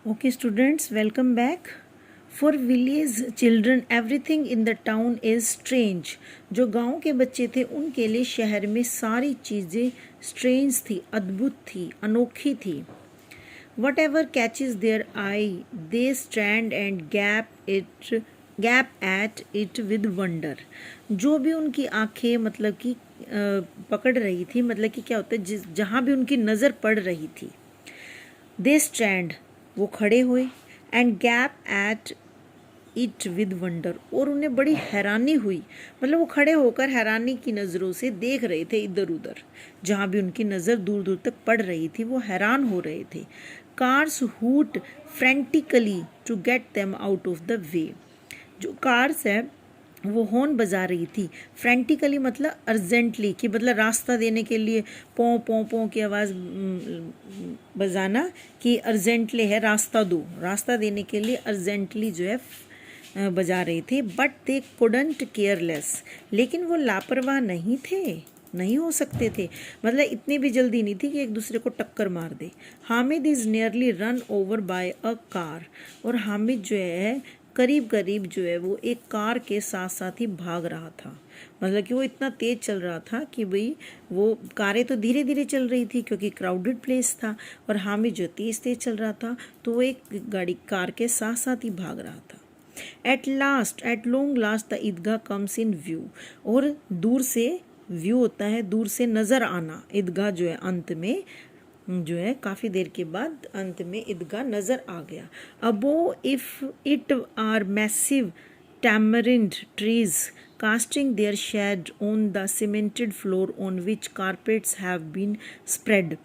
Okay, students, welcome back. For village children, everything in the town is strange. जो गांव के बच्चे थे उनके लिए शहर में सारी चीज़ें strange थी, अद्भुत थी, अनोखी थी. Whatever catches their eye, they stand and gap at it with wonder. जो भी उनकी आंखें मतलब कि पकड़ रही थी, मतलब कि क्या होता है, जहाँ भी उनकी नज़र पड़ रही थी, दे स्टैंड, वो खड़े हुए, and gap at it with wonder, और उन्हें बड़ी हैरानी हुई, मतलब वो खड़े होकर हैरानी की नज़रों से देख रहे थे इधर उधर, जहाँ भी उनकी नज़र दूर दूर तक पड़ रही थी वो हैरान हो रहे थे. Cars hoot frantically to get them out of the way. जो कार्स है वो हॉर्न बजा रही थी. फ्रेंटिकली मतलब अर्जेंटली, कि मतलब रास्ता देने के लिए पों पों पों की आवाज़ बजाना कि अर्जेंटली है, रास्ता दो, रास्ता देने के लिए अर्जेंटली जो है बजा रहे थे. बट दे कुडंट केयरलेस, लेकिन वो लापरवाह नहीं थे, नहीं हो सकते थे, मतलब इतनी भी जल्दी नहीं थी कि एक दूसरे को टक्कर मार दे. Hamid is nearly run over by a car, और हामिद जो है करीब करीब जो है वो एक कार के साथ साथ ही भाग रहा था. मतलब कि वो इतना तेज़ चल रहा था कि भाई वो कारें तो धीरे धीरे चल रही थी क्योंकि क्राउडेड प्लेस था, और हामिद जो तेज़ तेज़ चल रहा था तो वो एक गाड़ी कार के साथ साथ ही भाग रहा था. At long last the Idgah comes in view, और दूर से व्यू होता है, दूर से नज़र आना. ईदगाह जो है अंत में जो है काफ़ी देर के बाद अंत में ईदगाह नज़र आ गया. Above if it are massive tamarind trees casting their shade on the cemented floor on which carpets have been spread.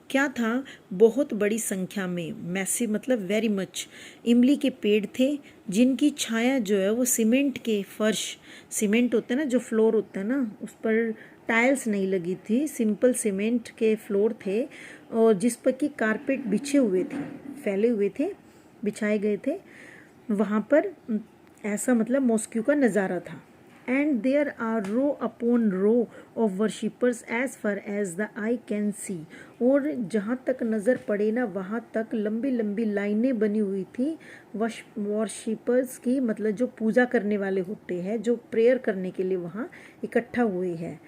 क्या था, बहुत बड़ी संख्या में, मैसी मतलब वेरी मच, इमली के पेड़ थे जिनकी छाया जो है वो सीमेंट के फर्श, सीमेंट होता है ना जो फ्लोर होता है ना, उस पर टाइल्स नहीं लगी थी, सिंपल सीमेंट के फ्लोर थे, और जिस पर कि कारपेट बिछे हुए थे, फैले हुए थे, बिछाए गए थे. वहाँ पर ऐसा मतलब मॉस्क्यू का नज़ारा था. And there are row upon row of worshippers as far as the eye can see, और जहाँ तक नज़र पड़े ना वहाँ तक लंबी लंबी लाइनें बनी हुई थी वर्शिपर्स की, मतलब जो पूजा करने वाले होते हैं, जो प्रेयर करने के लिए वहाँ इकट्ठा हुए हैं.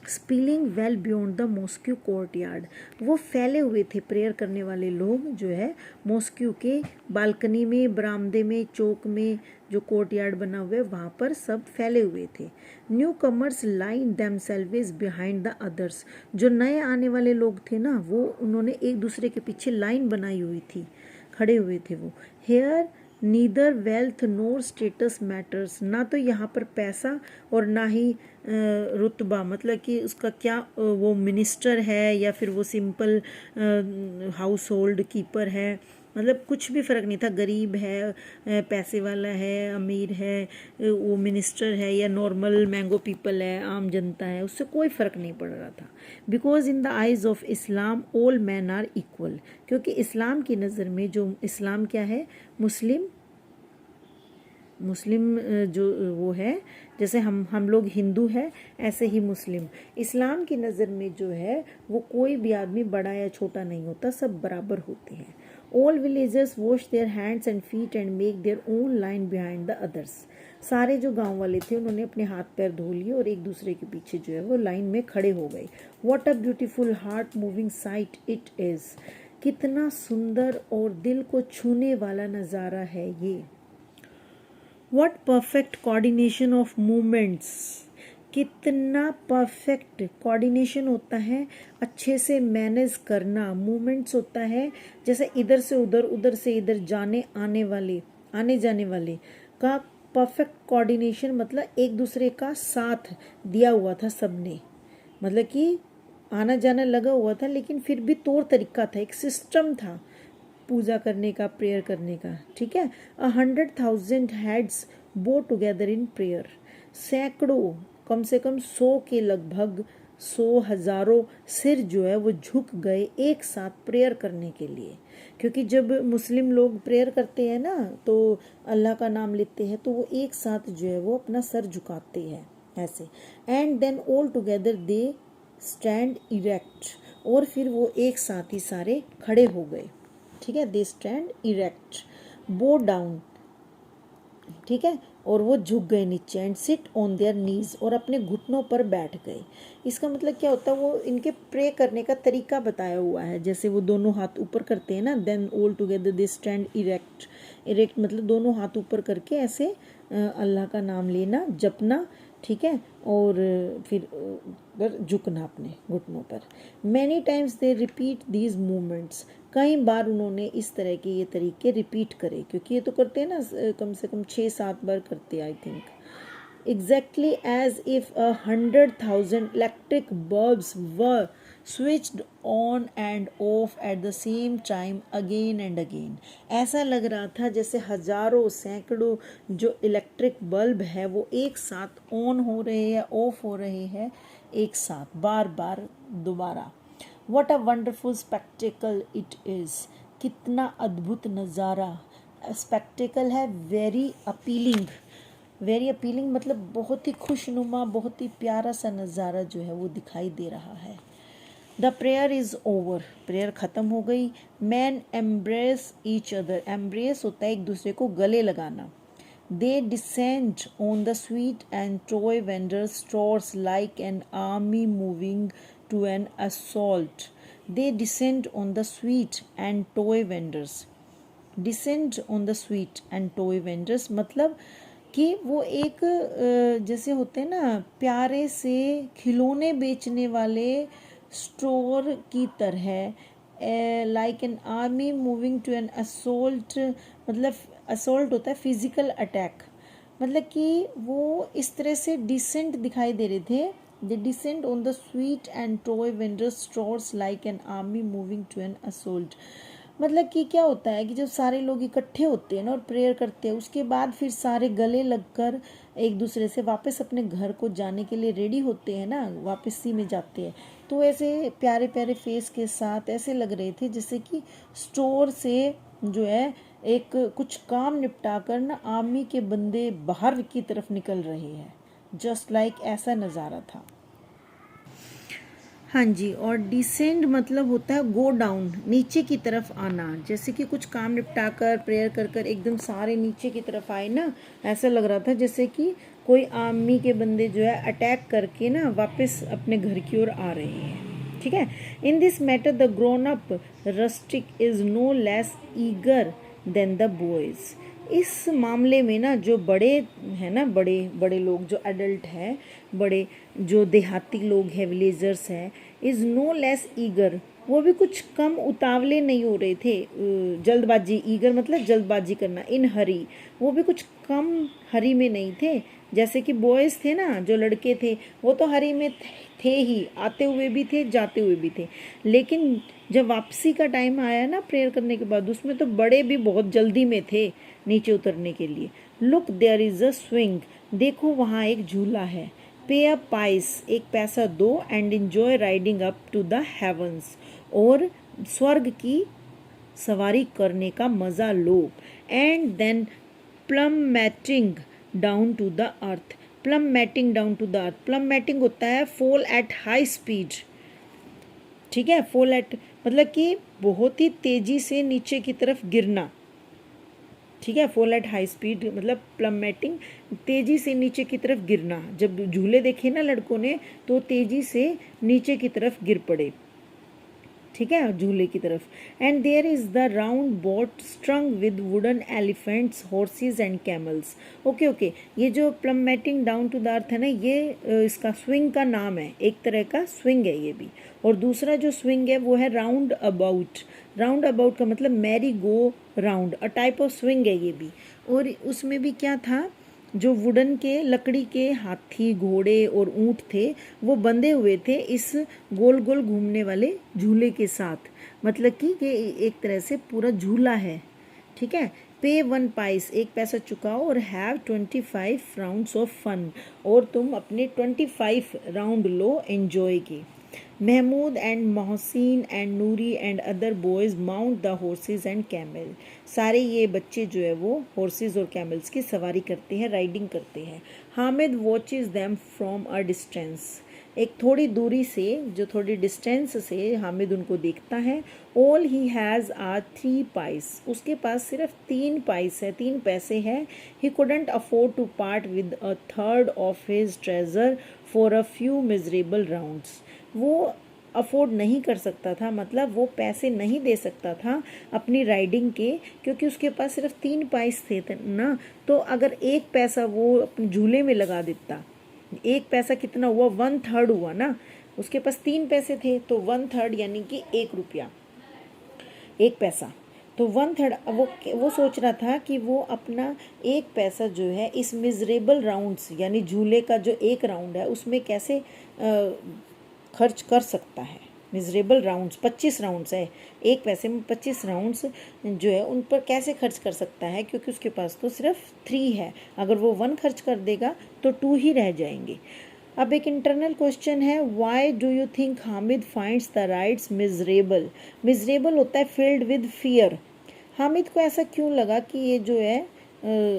Spilling well beyond the mosque courtyard, वो फैले हुए थे प्रेयर करने वाले लोग जो है मॉस्क्यू के बालकनी में, बरामदे में, चौक में, जो कोर्टयार्ड बना हुआ है वहाँ पर सब फैले हुए थे. New commerce line themselves behind the others, जो नए आने वाले लोग थे ना वो उन्होंने एक दूसरे के पीछे लाइन बनाई हुई थी, खड़े हुए थे वो. हेयर नीदर वेल्थ नोर स्टेटस मैटर्स, ना तो यहाँ पर पैसा और ना ही रुतबा, मतलब कि उसका क्या वो मिनिस्टर है या फिर वो सिंपल हाउस होल्ड कीपर है, मतलब कुछ भी फ़र्क नहीं था. गरीब है, पैसे वाला है, अमीर है, वो मिनिस्टर है या नॉर्मल मैंगो पीपल है, आम जनता है, उससे कोई फ़र्क नहीं पड़ रहा था. Because in the eyes of Islam all man are equal, क्योंकि इस्लाम की नज़र में जो इस्लाम क्या है, मुस्लिम जो वो है, जैसे हम लोग हिंदू हैं ऐसे ही मुस्लिम, इस्लाम की नज़र में जो है वो कोई भी आदमी बड़ा या छोटा नहीं होता, सब बराबर होते हैं. All villagers wash their hands and feet and make their own line behind the others, सारे जो गांव वाले थे उन्होंने अपने हाथ पैर धो लिए और एक दूसरे के पीछे जो है वो लाइन में खड़े हो गए. What a beautiful heart moving site it is, कितना सुंदर और दिल को छूने वाला नज़ारा है ये. What perfect coordination of movements, कितना परफेक्ट कोऑर्डिनेशन होता है, अच्छे से मैनेज करना. मूवमेंट्स होता है जैसे इधर से उधर, उधर से इधर जाने जाने वाले का परफेक्ट कोऑर्डिनेशन, मतलब एक दूसरे का साथ दिया हुआ था सबने, मतलब कि आना जाना लगा हुआ था लेकिन फिर भी तौर तरीका था, एक सिस्टम था पूजा करने का, प्रेयर करने का. ठीक है. 100,000 हेड्स बो टुगेदर इन प्रेयर, सैकड़ों, कम से कम 100 के लगभग, 100 हज़ारों सिर जो है वो झुक गए एक साथ प्रेयर करने के लिए. क्योंकि जब मुस्लिम लोग प्रेयर करते हैं ना तो अल्लाह का नाम लेते हैं तो वो एक साथ जो है वो अपना सर झुकाते हैं ऐसे. And then all together they stand erect, और फिर वो एक साथ ही सारे खड़े हो गए. ठीक है, दे स्टैंड इरेक्ट, बो डाउन, ठीक है, और वो झुक गए नीचे, एंड सिट ऑन देयर नीज, और अपने घुटनों पर बैठ गए। इसका मतलब क्या होता है, वो इनके प्रे करने का तरीका बताया हुआ है। जैसे वो दोनों हाथ ऊपर करते हैं ना, then all together they stand erect, erect मतलब दोनों हाथ ऊपर करके ऐसे अल्लाह का नाम लेना, जपना, ठीक है, और फिर झुकना अपने घुटनों पर। Many times they repeat these movements, कई बार उन्होंने इस तरह के ये तरीके रिपीट करे, क्योंकि ये तो करते हैं ना कम से कम 6-7 बार करते हैं I think. Exactly as if 100,000 electric bulbs were switched on and off at the same time again and again. ऐसा लग रहा था जैसे हजारों सैकड़ों जो इलेक्ट्रिक बल्ब है वो एक साथ ऑन हो रहे हैं, ऑफ हो रहे हैं, एक साथ बार बार दोबारा। What a wonderful spectacled it is, कितना अद्भुत नज़ारा। स्पेक्टिकल है वेरी अपीलिंग, वेरी अपीलिंग मतलब बहुत ही खुशनुमा, बहुत ही प्यारा सा नज़ारा जो है वो दिखाई दे रहा है। The prayer is over, prayer ख़त्म हो गई। Man embrace each other, embrace होता है एक दूसरे को गले लगाना। They descend on the sweet and toy vendors' stores like an army moving to an assault. They descend on the sweet and toy vendors. Descend on the sweet and toy vendors मतलब कि वो एक जैसे होते हैं ना प्यारे से खिलौने बेचने वाले स्टोर की तरह, like an army moving to an assault, मतलब असोल्ट होता है फिजिकल अटैक, मतलब कि वो इस तरह से डिसेंट दिखाई दे रहे थे। They descend on the sweet and toy vendors stores like an army moving to an assault, मतलब कि क्या होता है कि जब सारे लोग इकट्ठे होते हैं ना और प्रेयर करते हैं, उसके बाद फिर सारे गले लगकर एक दूसरे से वापस अपने घर को जाने के लिए रेडी होते हैं ना, वापसी में जाते हैं, तो ऐसे प्यारे प्यारे फेस के साथ ऐसे लग रहे थे जैसे कि स्टोर से जो है एक कुछ काम निपटा कर ना आर्मी के बंदे बाहर की तरफ निकल रहे हैं, जस्ट लाइक ऐसा नज़ारा था। हाँ जी, और डिसेंड मतलब होता है गो डाउन, नीचे की तरफ आना, जैसे कि कुछ काम निपटा कर प्रेयर कर कर एकदम सारे नीचे की तरफ आए ना, ऐसा लग रहा था जैसे कि कोई आर्मी के बंदे जो है अटैक करके ना वापस अपने घर की ओर आ रहे हैं, ठीक है। In this matter the grown up rustic is no less eager than the boys, इस मामले में ना जो बड़े हैं ना, बड़े बड़े लोग जो एडल्ट हैं, बड़े जो देहाती लोग हैं, विलेजर्स हैं, इज़ नो लेस ईगर, वो भी कुछ कम उतावले नहीं हो रहे थे, जल्दबाजी, ईगर मतलब जल्दबाजी करना, इन हरी, वो भी कुछ कम हरी में नहीं थे। जैसे कि बॉयज़ थे ना, जो लड़के थे वो तो हरी में थे ही, आते हुए भी थे, जाते हुए भी थे, लेकिन जब वापसी का टाइम आया ना प्रेयर करने के बाद, उसमें तो बड़े भी बहुत जल्दी में थे नीचे उतरने के लिए। Look there is a swing, देखो वहाँ एक झूला है। पे अ पाइस, एक पैसा दो, and enjoy riding up to the heavens, और स्वर्ग की सवारी करने का मज़ा लो। And then plummeting down to the earth, plummeting down to the earth, plummeting होता है फॉल एट हाई स्पीड, ठीक है, फॉल एट मतलब कि बहुत ही तेज़ी से नीचे की तरफ गिरना, ठीक है, फॉल एट हाई स्पीड मतलब प्लमेटिंग, तेज़ी से नीचे की तरफ गिरना। जब झूले देखे ना लड़कों ने तो तेज़ी से नीचे की तरफ गिर पड़े, ठीक है, झूले की तरफ। And there is the round boat strung with wooden elephants horses and camels. Okay okay, ये जो plummeting down to the earth है ना, ये इसका स्विंग का नाम है, एक तरह का स्विंग है ये भी। और दूसरा जो स्विंग है वो है राउंड अबाउट, राउंड अबाउट का मतलब merry go round, a type of swing है ये भी। और उसमें भी क्या था, जो वुडन के लकड़ी के हाथी, घोड़े और ऊंट थे वो बंधे हुए थे इस गोल गोल घूमने वाले झूले के साथ, मतलब कि ये एक तरह से पूरा झूला है, ठीक है। पे 1 पाइस, एक पैसा चुकाओ, और हैव 25 राउंड्स ऑफ फन, और तुम अपने 25 राउंड लो एंजॉय के। Mahmood and Mohsin and Noori and other boys mount the horses and camel, सारे ये बच्चे जो है वो हॉर्सेज और कैमल्स की सवारी करते हैं, राइडिंग करते हैं। Hamid watches them from a distance, एक थोड़ी दूरी से, जो थोड़ी डिस्टेंस से हामिद उनको देखता है। All he has are 3 pice, उसके पास सिर्फ 3 पाइस है, 3 पैसे हैं। He couldn't afford to part with a third of his treasure for a few miserable rounds। वो अफोर्ड नहीं कर सकता था, मतलब वो पैसे नहीं दे सकता था अपनी राइडिंग के, क्योंकि उसके पास सिर्फ 3 पाइस थे ना। तो अगर 1 पैसा वो अपने झूले में लगा देता, 1 पैसा कितना हुआ, 1/3 हुआ ना। उसके पास 3 पैसे थे तो 1/3 यानी कि 1 रुपया, 1 पैसा। तो 1/3 वो सोच रहा था कि वो अपना 1 पैसा जो है इस मिजरेबल राउंड्स, यानी झूले का जो 1 राउंड है उसमें कैसे खर्च कर सकता है। मिजरेबल राउंड्स 25 राउंड्स है, 1 पैसे में 25 राउंड्स जो है उन पर कैसे खर्च कर सकता है, क्योंकि उसके पास तो सिर्फ 3 है। अगर वो 1 खर्च कर देगा तो 2 ही रह जाएंगे। अब एक इंटरनल क्वेश्चन है, why do you think Hamid finds the rides miserable. Miserable होता है फिल्ड विद फियर। हामिद को ऐसा क्यों लगा कि ये जो है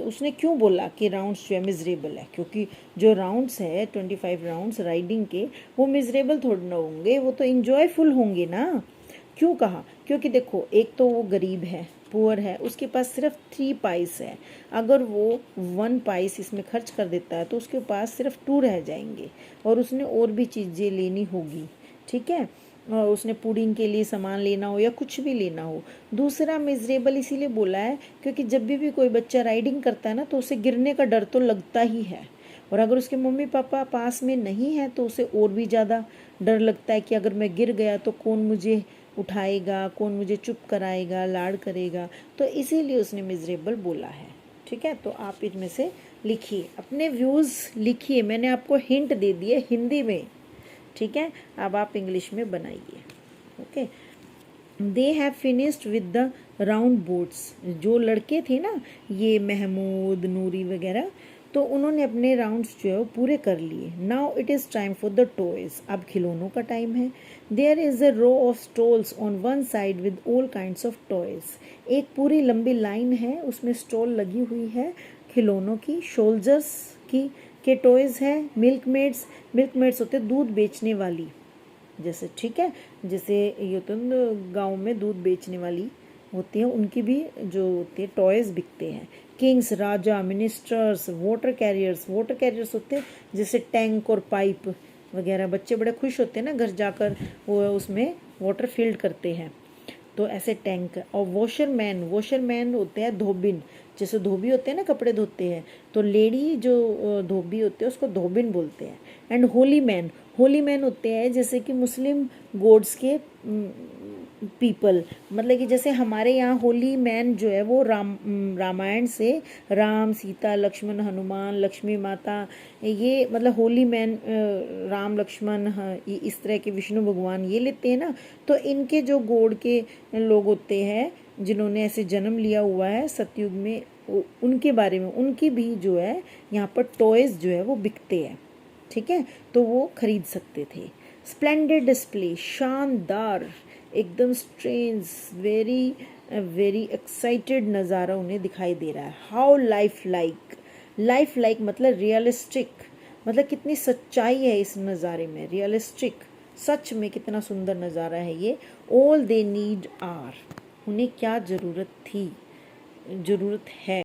उसने क्यों बोला कि राउंड्स जो है मिजरेबल है, क्योंकि जो राउंड्स है 25 राउंड्स राइडिंग के, वो मिजरेबल थोड़ी ना होंगे, वो तो इंजॉयफुल होंगे ना। क्यों कहा, क्योंकि देखो एक तो वो गरीब है, पुअर है, उसके पास सिर्फ 3 पाइस है। अगर वो 1 पाइस इसमें खर्च कर देता है तो उसके पास सिर्फ 2 रह जाएंगे, और उसने और भी चीज़ें लेनी होगी, ठीक है, और उसने पुडिंग के लिए सामान लेना हो या कुछ भी लेना हो। दूसरा मिजरेबल इसीलिए बोला है क्योंकि जब भी कोई बच्चा राइडिंग करता है ना तो उसे गिरने का डर तो लगता ही है, और अगर उसके मम्मी पापा पास में नहीं है तो उसे और भी ज़्यादा डर लगता है कि अगर मैं गिर गया तो कौन मुझे उठाएगा, कौन मुझे चुप कराएगा, लाड़ करेगा। तो इसीलिए उसने मिजरेबल बोला है, ठीक है। तो आप इनमें से लिखिए, अपने व्यूज़ लिखिए, मैंने आपको हिंट दे दिए हिंदी में, ठीक है। अब आप इंग्लिश में बनाइए, okay. They have finished with the round boats. जो लड़के थे ना, ये महमूद, नूरी वगैरह, तो उन्होंने अपने राउंड्स जो है वो पूरे कर लिए। Now it is time for the toys. अब खिलौनों का टाइम है। There is a row of stalls on one side with all kinds of toys. एक पूरी लंबी लाइन है, उसमें स्टॉल लगी हुई है खिलौनों की। शोल्जर्स की के टॉयज़ है। मिल्क मेड्स होते दूध बेचने वाली, जैसे, ठीक है, जैसे ये तो गांव में दूध बेचने वाली होती है, उनकी भी जो होती है टॉयज़ बिकते हैं। किंग्स, राजा, मिनिस्टर्स, वाटर कैरियर्स होते हैं जैसे टैंक और पाइप वगैरह। बच्चे बड़े खुश होते हैं ना घर जाकर, वो उसमें वाटर फिल्ड करते हैं, तो ऐसे टैंक। और वॉशरमैन होते हैं धोबिन, जैसे धोबी होते हैं ना कपड़े धोते हैं, तो लेडी जो धोबी होते हैं उसको धोबिन बोलते हैं। एंड होली मैन होते हैं जैसे कि मुस्लिम गॉड्स के पीपल, मतलब कि जैसे हमारे यहाँ होली मैन जो है वो रामायण से राम, सीता, लक्ष्मण, हनुमान, लक्ष्मी माता, ये मतलब होली मैन राम, लक्ष्मण, इस तरह के विष्णु भगवान ये लेते हैं ना। तो इनके जो गॉड के लोग होते हैं जिन्होंने ऐसे जन्म लिया हुआ है सतयुग में, उनके बारे में, उनकी भी जो है यहाँ पर टॉयज़ जो है वो बिकते हैं, ठीक है, तो वो खरीद सकते थे। स्प्लेंडेड डिस्प्ले, शानदार, एकदम स्ट्रेंज, वेरी एक्साइटेड नज़ारा उन्हें दिखाई दे रहा है। हाउ लाइफ लाइक मतलब रियलिस्टिक, मतलब कितनी सच्चाई है इस नज़ारे में, रियलिस्टिक, सच में कितना सुंदर नज़ारा है ये। ऑल दे नीड आर, उन्हें क्या ज़रूरत है।